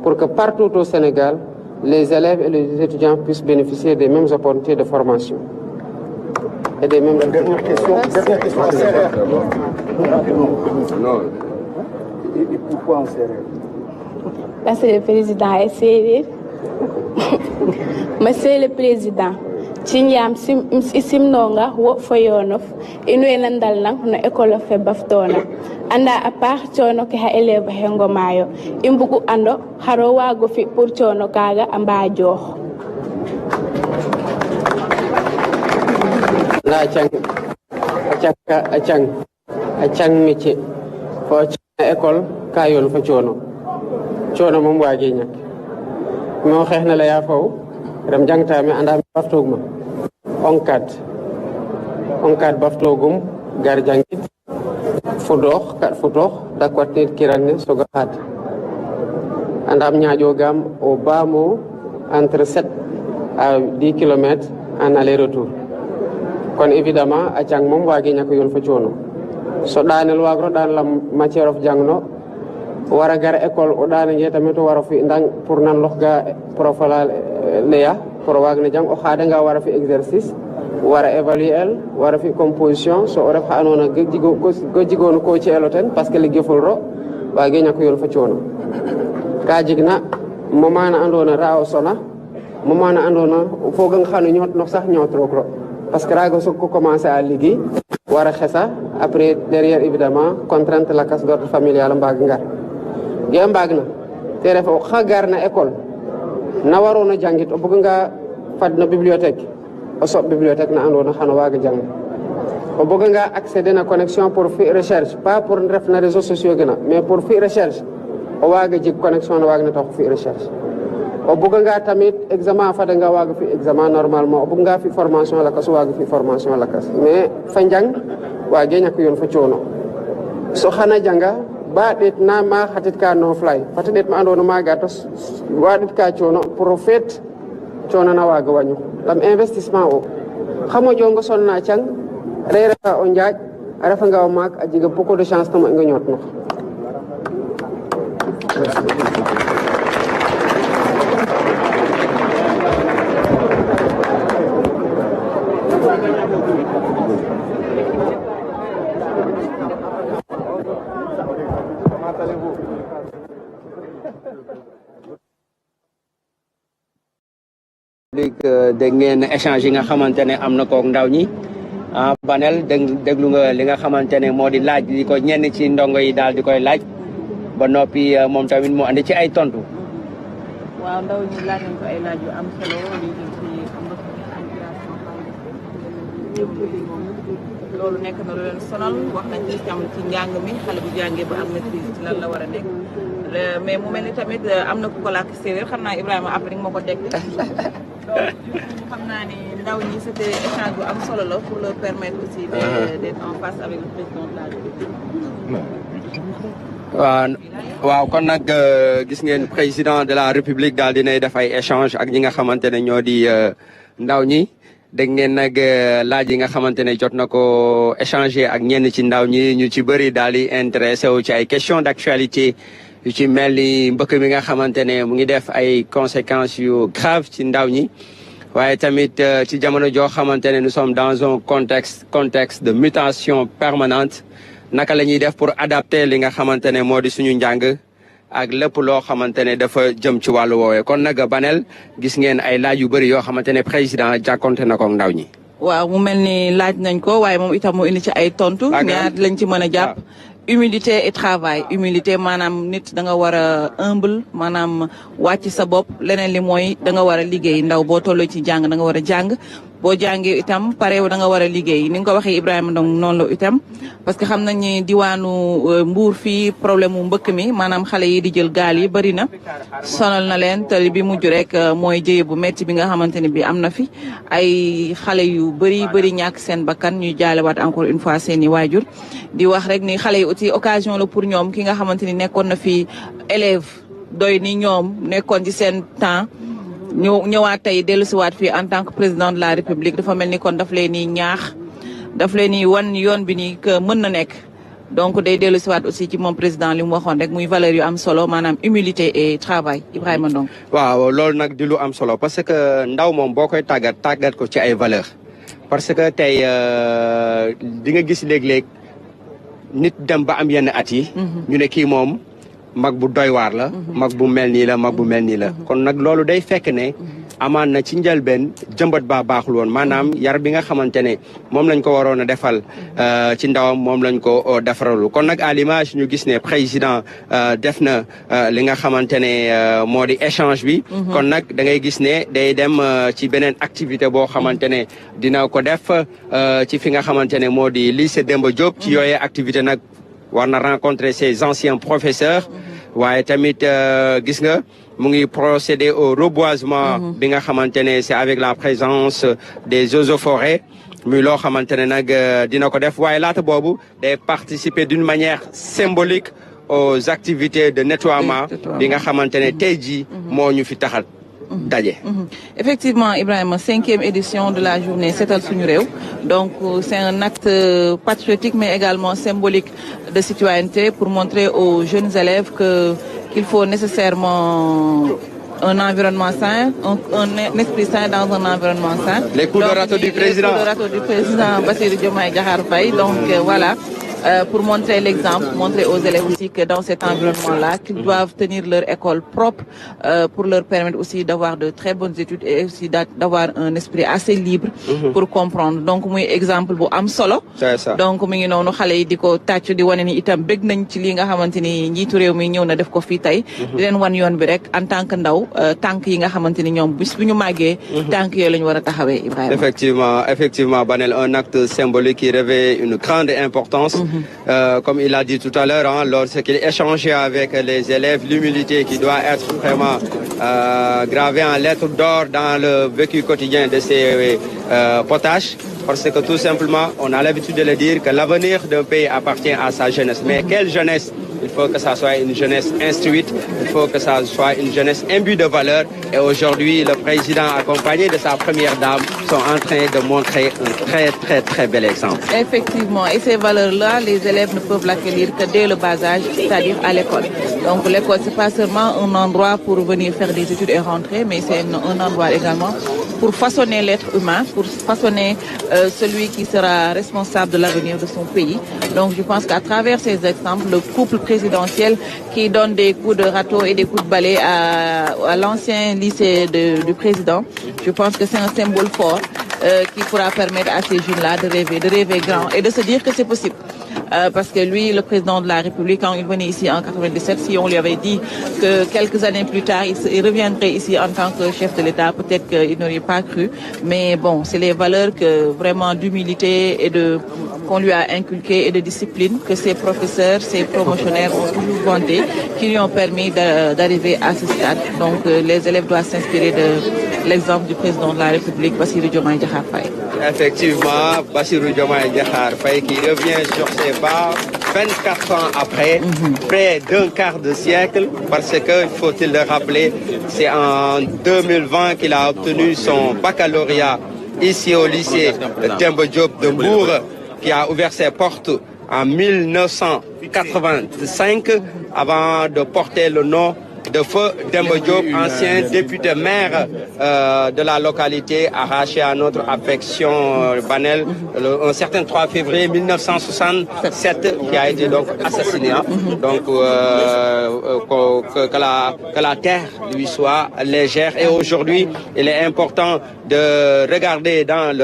pour que partout au Sénégal, les élèves et les étudiants puissent bénéficier des mêmes opportunités de formation. Et des mêmes... Dernière question en séeréer. Non. Et pourquoi en séeréer? Parce que le président est séeréer. Monsieur le Président, Chinyam simnonga wo foyonof inwe nandal nang no école fe baftona anda a part chono ke ha élève hengo mayo imbugu ando haro wago fi pour chono kaga amba jox la achang métier fo école kayon fa chono mom waage ñak mo xexna la ya faw ram jangta mi anda baftoguma onkat baftogum gar jangit fudox d'accord nit kiranne soga hat andam ñaajo gam au bas mot entre 7 à 10 km en aller-retour kon évidemment acang mom waage ñak yon fa ciono so danel wagro dan la matière of jangno wara gar école o dana nge tamit wara fi ndang pour nan lox ga profala leya pour wagne jang o xada nga wara fi exercice wara évaluer wara fi composition so o ref anona gojigonu ko ci eloten parce que li geful ro wage ñako yon fa ciono ka jigna momana andona raaw sona momana andona fo nga xanu ñot no sax ñot ro parce que rago so ko commencer à liguey wara xessa après derrière évidemment contrainte la casse d'ordre familial mbag ngar ge mbagna te ref o xagar na école na warona jangit o bëgg nga fad na bibliothèque o sob bibliothèque na andona xana waga jang o bëgg nga accéder na connexion pour fi recherche pas pour ref na réseaux sociaux gëna mais pour fi recherche o waga jik connexion na waga na tax fi recherche o bëgg nga tamit examen fada nga waga fi examen normalement o bëgg nga fi formation la kas waga fi formation la kas mais fa jang wage ñak yon fa ciono so xana janga ba det na ma xatit ka no fly fatadet ma andona ma gatos wadit ka ciono profit ciono na waga wañu lam investissement o xamo jongo sonna cang reere ka o njaaj arafa nga mak a jiga beaucoup de chance tam nga ñot no dégg ngeen échange yi nga xamante ne am na kook ndaw ñi Banel déglu nga li nga xamante ne moo di laaj li ko ñenn ci ndongo yi daal di koy laaj ba noppi moom tamit mu andi ci ay tontu. waaw ndaw ñi laaj nañ ko ay laaj yu am solo li jëm ci loolu nekk na lu leen sonal wax nañ ci tam ci njàng mi xale bu jàngee ba am maîtrise ci lan la war a nekk mais mu mel ni tamit am na ku ko làkk séeréer xam naa Ibrahima après moo ko teg donc xam naa ni ndaw ñi c'était échange bu am solo la pour leur permettre aussi d'être en face avec le président de la République. waaw kon nag gis ngeen président de la République daal dinay def ay échange ak ñi nga xamante ne ñoo di ndaw ñi dégg ngeen nag laaj yi nga xamante ne jot na ko échanger ak ñenn ci ndaw ñi ñu ci bëri daal di intéressé wu ci ay questions d'actualité yu ci mel ni mbëkk mi nga xamante ne mu ngi def ay conséquences yu graves ci ndaw ñi waaye tamit ci jamono joo xamante ne nous sommes dans un contexte de mutation permanente naka la ñuy def pour adapter li nga xamante ne moo di suñu njàng ak lépp loo xamante ne dafa jëm ci wàllu woowee kon nag Banel gis ngeen ay laaj yu bëri yoo xamante ne président jàkkonte na ko ndaw ñi. waaw mu mel ni laaj nañ ko waaye moom itam mu indi ci ay tontu. ñaar lañ ci mën a jàpp. humilité et travail humilité maanaam nit da nga war a humble maanaam wàcc sa bopp leneen li mooy da nga war a liggéey ndaw boo tolloo ci jàng da nga war a jàng boo jàngee itam pare da nga war a liggéey ni nga ko waxee Ibrahima donc noonu la itam parce que xam nañ ni diwaanu Mbuur fii problème mu mbëkk mi maanaam xale yi di jël gaal yi bëri na sonal na leen te bi mujj rek mooy jëye bu métti bi nga xamante ne bi am na fi ay xale yu bëri ñàkk seen bakkan ñuy jaalewaat encore une fois seen i waajur di wax rek ni xale yi aussi occasion la pour ñoom ki nga xamante ni nekkoon na fi élève doy ni ñoom nekkoon ci seen temps ñëwaat tey dellusiwaat fii en tant que président de la république dafa mel ni kon daf leen ni ñaax daf leen ni wan yoon bi ni que mën na nekk donc day dellu si waat aussi ci moom président li mu waxoon rek muy valeur yu am solo maanaam humilité et travail Ibrahima Ndong. waaw loolu nag di lu am solo parce que ndaw moom boo koy tàggat ko ci ay valeur parce que tey di nga gis léeg-léeg nit dem ba am yenn at yi ñu ne kii moom mag bu doy waar la mag bu mel nii la mag bu mel nii la kon nag loolu day fekk ne amaan na ci njëlbeen jëmbat baa baaxul woon maanaam yar bi nga xamante ne moom lañ ko waroon a defal ci ndawam moom lañ ko defaralul kon nag à l'image ñu gis ne président def na li nga xamante ne moo di échange bi kon nag da ngay gis ne day dem ci beneen activité boo xamante ne dina ko def ci fi nga xamante ne moo di lycée Demba Diop ci yooyee activité nag war na rencontrer ses anciens professeurs waaye tamit gis nga mu ngi procéder au reboisement bi nga xamante ne c'est avec la présence des eaux et forêts muy loo xamante ne nag dina ko def waaye laata boobu day participer d'une manière symbolique aux activités de nettoiement bi nga xamante ne tey jii moo ñu fi taxal daje. Effectivement Ibrahima 5e édition de la journée Setal Suñu Réew donc c'est un acte patriotique mais également symbolique de citoyenneté pour montrer aux jeunes élèves qu'il faut nécessairement un environnement sain, un esprit sain dans un environnement sain. Les coups de râteau du président. Les coups de râteau du président Bassirou Diomaye Diakhar Faye. Donc voilà. Pour montrer l'exemple, montrer aux élèves aussi que dans cet environnement-là, qu'ils doivent tenir leur école propre pour leur permettre aussi d'avoir de très bonnes études et aussi d'avoir un esprit assez libre pour comprendre. Donc muy exemple bu am solo. C'est ça. Donc mi ngi noonu xale yi di ko tàcc di wane ni itam bëgg nañ ci li nga xamante ni njiitu réew mi ñëw na def ko fii tey. di leen wan yoon bi rek en tant que ndaw tànk yi nga xamante ni ñoom bis bu ñu màggee. tànk yooyu la ñu war a taxawee Ibrahima. Effectivement Banel, un acte symbolique qui revêt une grande importance. Comme il a dit tout à l'heure, hein, lorsqu'il échangeait avec les élèves, l'humilité qui doit être vraiment gravée en lettres d'or dans le vécu quotidien de ces potaches. Parce que tout simplement, on a l'habitude de le dire que l'avenir d'un pays appartient à sa jeunesse. Mais quelle jeunesse? Il faut que ça soit une jeunesse instruite, il faut que ça soit une jeunesse imbue de valeurs. Et aujourd'hui, le président, accompagné de sa première dame, sont en train de montrer un très bel exemple. Effectivement, et ces valeurs-là, les élèves ne peuvent l'acquérir que dès le bas âge, c'est-à-dire à l'école. Donc l'école, c'est pas seulement un endroit pour venir faire des études et rentrer, mais c'est un endroit également pour façonner l'être humain, pour façonner celui qui sera responsable de l'avenir de son pays. Donc je pense qu'à travers ces exemples, le couple présidentiel qui donne des coups de râteau et des coups de balai à l'ancien lycée du président, je pense que c'est un symbole fort qui pourra permettre à ces jeunes-là de rêver grand et de se dire que c'est possible. Parce que lui, le président de la République, quand il venait ici en 97, si on lui avait dit que quelques années plus tard, il reviendrait ici en tant que chef de l'État, peut-être qu'il n'aurait pas cru. Mais bon, c'est les valeurs que vraiment d'humilité et qu'on lui a inculquées et de discipline que ses professeurs, ses promotionnaires ont toujours vanté, qui lui ont permis d'arriver à ce stade. Donc les élèves doivent s'inspirer de l'exemple du président de la République, Bassirou Diomaye Diakhar Faye. Effectivement, Bassirou Diomaye Diakhar Faye qui revient sur ses pas 24 ans après, près d'un quart de siècle, parce que, faut-il le rappeler, c'est en 2020 qu'il a obtenu son baccalauréat ici au lycée Demba Diop de Mbour, qui a ouvert ses portes en 1985 avant de porter le nom de feu Demba Diop, ancien député maire de la localité, arraché à notre affection Banel, un certain 3 février 1967, qui a été donc assassiné. Donc que la terre lui soit légère. Et aujourd'hui, il est important de regarder dans le